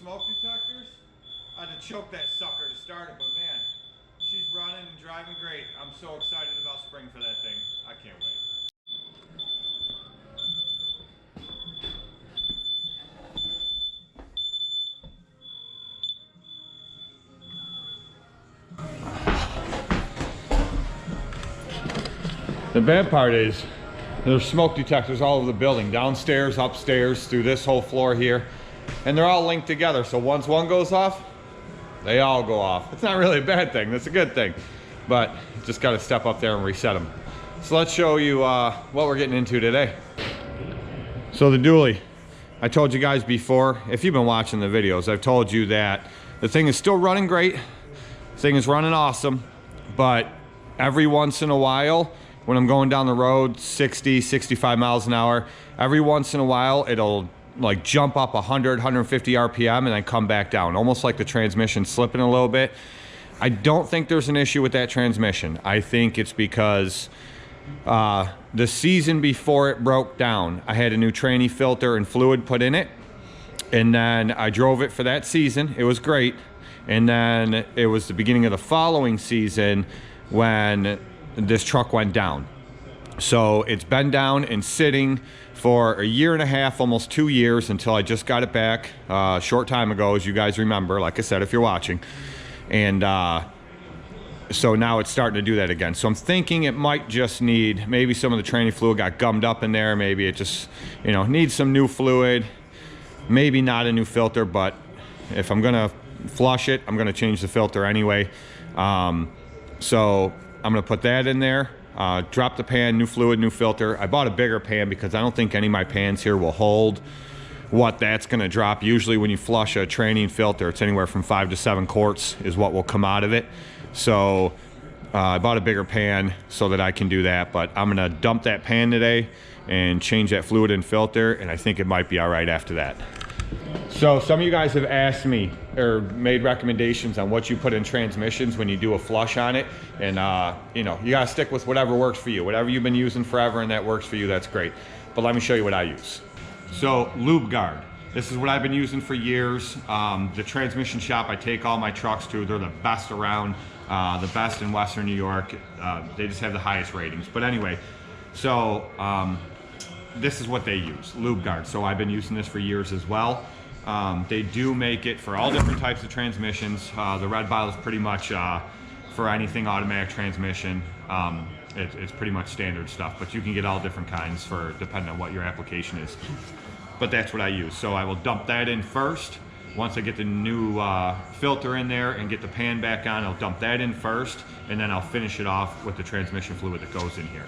smoke detectors. I had to choke that sucker to start it, but man, she's running and driving great. I'm so excited about spring for that thing. I can't wait. The bad part is there's smoke detectors all over the building, downstairs, upstairs, through this whole floor here, and they're all linked together. So once one goes off, they all go off. It's not really a bad thing, that's a good thing, but just got to step up there and reset them. So let's show you what we're getting into today. So the dually, I told you guys before, if you've been watching the videos, I've told you that the thing is still running great, the thing is running awesome, but every once in a while, when I'm going down the road 60, 65 miles an hour, every once in a while it'll like jump up 100, 150 RPM and then come back down, almost like the transmission slipping a little bit. I don't think there's an issue with that transmission. I think it's because the season before it broke down, I had a new tranny filter and fluid put in it, and then I drove it for that season. It was great, and then it was the beginning of the following season when this truck went down. So it's been down and sitting for a year and a half, almost 2 years, until I just got it back a short time ago, as you guys remember, like I said, if you're watching. And so now it's starting to do that again. So I'm thinking it might just need, maybe some of the tranny fluid got gummed up in there. Maybe it just, you know, needs some new fluid. Maybe not a new filter, but if I'm gonna flush it, I'm gonna change the filter anyway. So I'm gonna put that in there, drop the pan, new fluid, new filter. I bought a bigger pan because I don't think any of my pans here will hold what that's gonna drop. Usually when you flush a tranny filter, it's anywhere from 5 to 7 quarts is what will come out of it. So I bought a bigger pan so that I can do that, but I'm gonna dump that pan today and change that fluid and filter, and I think it might be all right after that. So some of you guys have asked me or made recommendations on what you put in transmissions when you do a flush on it, and you know, you gotta stick with whatever works for you. Whatever you've been using forever and that works for you, that's great. But let me show you what I use. So lube guard, this is what I've been using for years. The transmission shop I take all my trucks to, they're the best around, the best in Western New York. They just have the highest ratings. But anyway, so this is what they use, lube guard. So I've been using this for years as well. They do make it for all different types of transmissions. The red bottle is pretty much for anything automatic transmission. It's pretty much standard stuff, but you can get all different kinds for depending on what your application is. But that's what I use. So I will dump that in first. Once I get the new filter in there and get the pan back on, I'll dump that in first, and then I'll finish it off with the transmission fluid that goes in here.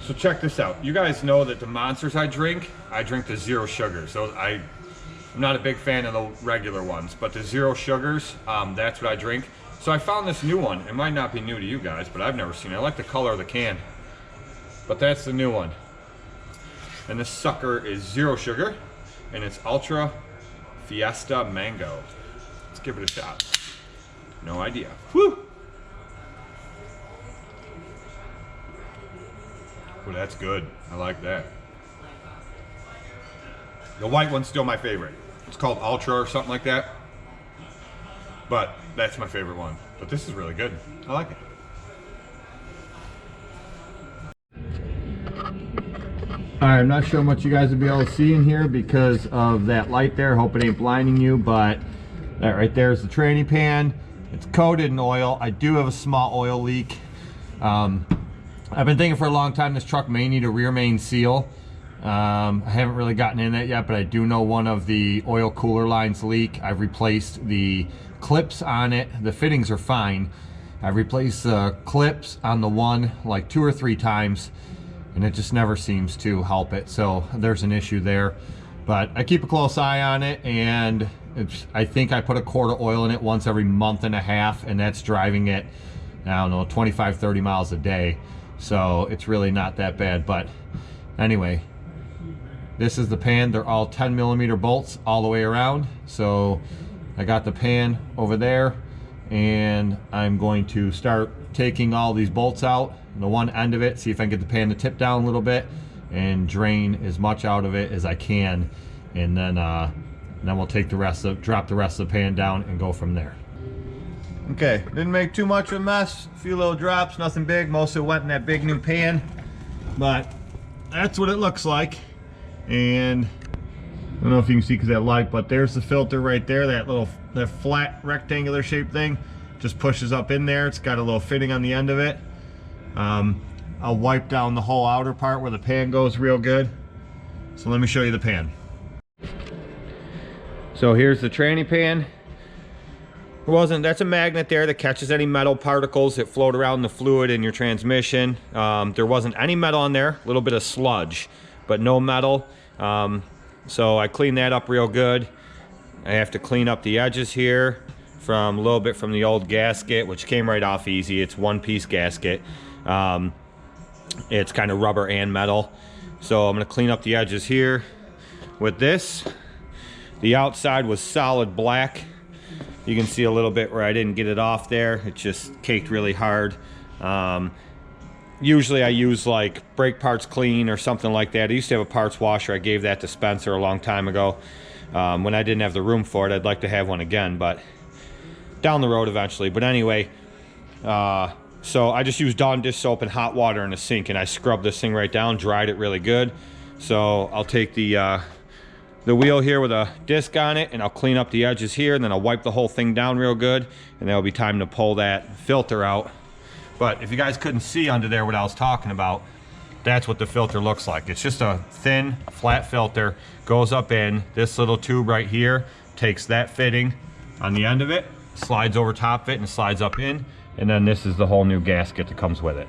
So check this out. You guys know that the monsters I drink the zero sugars. So I'm not a big fan of the regular ones, but the zero sugars, that's what I drink. So I found this new one. It might not be new to you guys, but I've never seen it. I like the color of the can, but that's the new one. And this sucker is zero sugar, and it's Ultra Fiesta Mango. Let's give it a shot. No idea. Woo! Oh, that's good. I like that. The white one's still my favorite. It's called Ultra or something like that. But that's my favorite one. But this is really good. I like it. Alright, I'm not sure what you guys will be able to see in here because of that light there. Hope it ain't blinding you, but that right there is the tranny pan. It's coated in oil. I do have a small oil leak. I've been thinking for a long time this truck may need a rear main seal. I haven't really gotten in that yet, but I do know one of the oil cooler lines leak. I've replaced the clips on it. The fittings are fine. I've replaced the clips on the one like 2 or 3 times, and it just never seems to help it. So there's an issue there. But I keep a close eye on it, and I think I put a quart of oil in it once every month and a half, and that's driving it, I don't know, 25, 30 miles a day. So it's really not that bad. But anyway, this is the pan. They're all 10mm bolts all the way around. So I got the pan over there, and I'm going to start taking all these bolts out, the one end of it, see if I can get the pan to tip down a little bit and drain as much out of it as I can, and then And then we'll take the rest of, drop the rest of the pan down and go from there. Okay, didn't make too much of a mess. A few little drops, nothing big. Most of it went in that big new pan. But that's what it looks like. And I don't know if you can see because that light, but there's the filter right there. That flat rectangular shaped thing just pushes up in there. It's got a little fitting on the end of it. I'll wipe down the whole outer part where the pan goes real good. So let me show you the pan. So here's the tranny pan. That's a magnet there that catches any metal particles that float around the fluid in your transmission. There wasn't any metal on there, a little bit of sludge, but no metal. So I cleaned that up real good. I have to clean up the edges here from a little bit from the old gasket, which came right off easy. It's one-piece gasket. It's kind of rubber and metal. So I'm gonna clean up the edges here with this. The outside was solid black. You can see a little bit where I didn't get it off there. It just caked really hard. Usually I use like brake parts clean or something like that. I used to have a parts washer. I gave that to Spencer a long time ago. When I didn't have the room for it, I'd like to have one again, but down the road eventually. But anyway, so I just used Dawn dish soap and hot water in a sink, and I scrubbed this thing right down, dried it really good. So I'll take the wheel here with a disc on it, and I'll clean up the edges here, and then I'll wipe the whole thing down real good, and there'll be time to pull that filter out. But if you guys couldn't see under there what I was talking about, that's what the filter looks like. It's just a thin, flat filter, goes up in this little tube right here, takes that fitting on the end of it, slides over top of it, and slides up in, and then this is the whole new gasket that comes with it.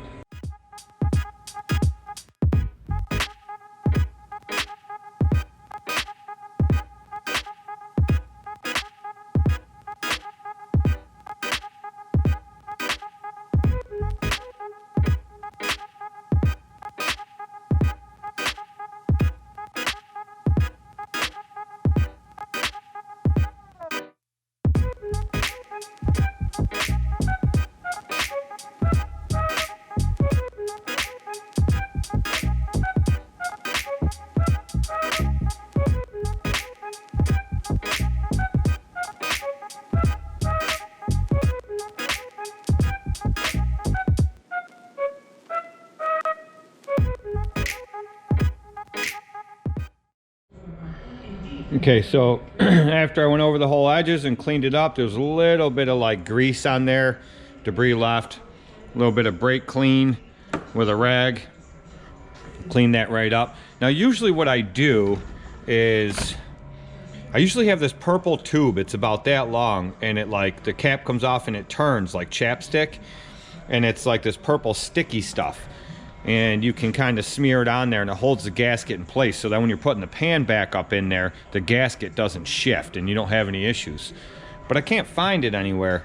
Okay, so after I went over the whole edges and cleaned it up, there was a little bit of like grease on there, debris left, a little bit of brake clean with a rag, clean that right up. Now usually what I do is, I usually have this purple tube, it's about that long, and it like, the cap comes off and it turns like chapstick, and it's like this purple sticky stuff. And you can kind of smear it on there, and it holds the gasket in place, so that when you're putting the pan back up in there, the gasket doesn't shift and you don't have any issues. But I can't find it anywhere.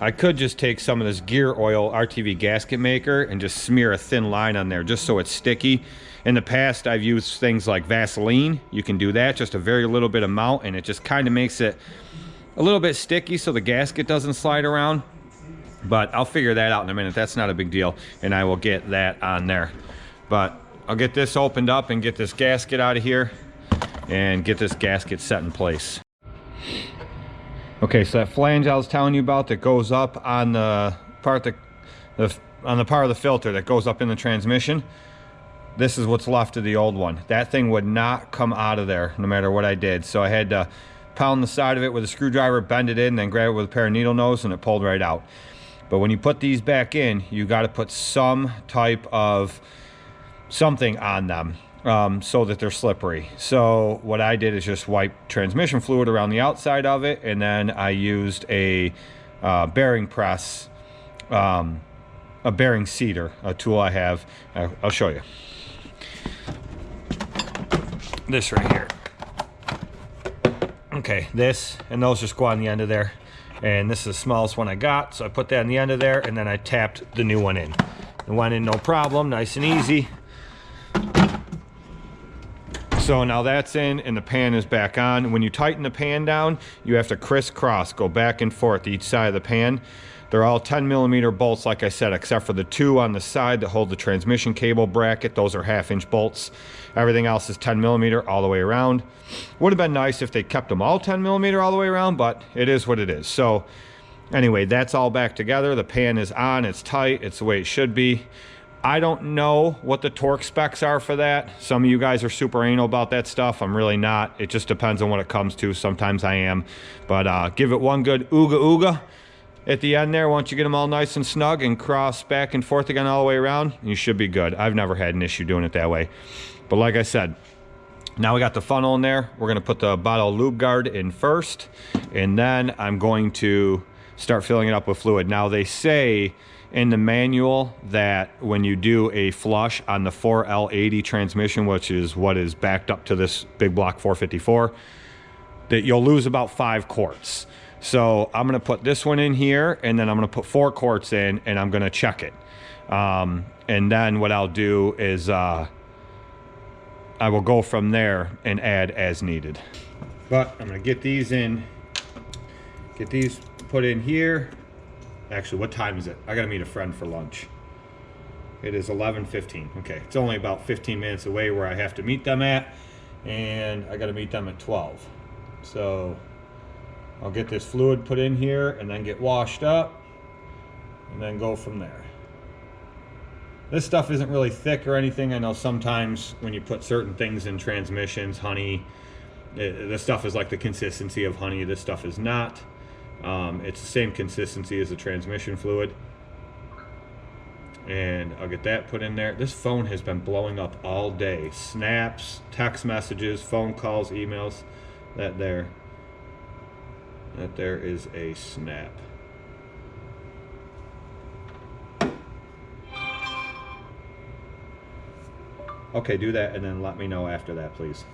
I could just take some of this gear oil RTV gasket maker and just smear a thin line on there just so it's sticky. In the past I've used things like Vaseline. You can do that, just a very little bit amount, and it just kind of makes it a little bit sticky so the gasket doesn't slide around. But I'll figure that out in a minute. That's not a big deal, and I will get that on there. But I'll get this opened up and get this gasket out of here and get this gasket set in place. Okay, so that flange I was telling you about that goes up on the part on the part of the filter that goes up in the transmission, this is what's left of the old one. That thing would not come out of there no matter what I did. So I had to pound the side of it with a screwdriver, bend it in, then grab it with a pair of needle nose, and it pulled right out. But when you put these back in, you got to put some type of something on them so that they're slippery. So what I did is just wipe transmission fluid around the outside of it, and then I used a bearing press, a bearing seater, a tool I have. I'll show you. This right here. Okay, this and those just go on the end of there. And this is the smallest one I got, so I put that on the end of there, and then I tapped the new one in. It went in no problem, nice and easy. So now that's in and the pan is back on. When you tighten the pan down, you have to crisscross, go back and forth each side of the pan. They're all 10mm bolts, like I said, except for the 2 on the side that hold the transmission cable bracket. Those are 1/2-inch bolts. Everything else is 10mm all the way around. Would have been nice if they kept them all 10mm all the way around, but it is what it is. So anyway, that's all back together. The pan is on, it's tight, it's the way it should be. I don't know what the torque specs are for that. Some of you guys are super anal about that stuff. I'm really not. It just depends on what it comes to. Sometimes I am. But give it one good ooga ooga at the end there. Once you get them all nice and snug and cross back and forth again all the way around, you should be good. I've never had an issue doing it that way. But like I said, now we got the funnel in there. We're going to put the bottle of lube guard in first. And then I'm going to start filling it up with fluid. Now they say in the manual that when you do a flush on the 4L80 transmission, which is what is backed up to this big block 454, that you'll lose about 5 quarts. So I'm gonna put this one in here, and then I'm gonna put 4 quarts in, and I'm gonna check it. And then what I'll do is I will go from there and add as needed. But I'm gonna get these in, get these put in here. Actually, what time is it? I gotta meet a friend for lunch. It is 11:15. Okay, it's only about 15 minutes away where I have to meet them at, and I gotta meet them at 12. So I'll get this fluid put in here and then get washed up and then go from there. This stuff isn't really thick or anything. I know sometimes when you put certain things in transmissions, honey, this stuff is like the consistency of honey. This stuff is not. It's the same consistency as the transmission fluid. And I'll get that put in there. This phone has been blowing up all day. Snaps, text messages, phone calls, emails. That there is a snap. Okay, do that and then let me know after that, please.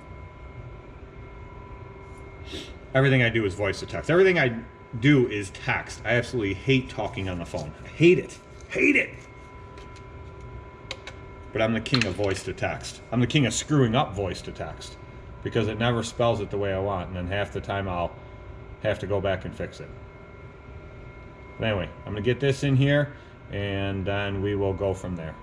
Everything I do is voice to text. Everything I do is text. I absolutely hate talking on the phone. I hate it. Hate it. But I'm the king of voice to text. I'm the king of screwing up voice to text because it never spells it the way I want, and then half the time I'll have to go back and fix it. But anyway, I'm gonna get this in here and then we will go from there.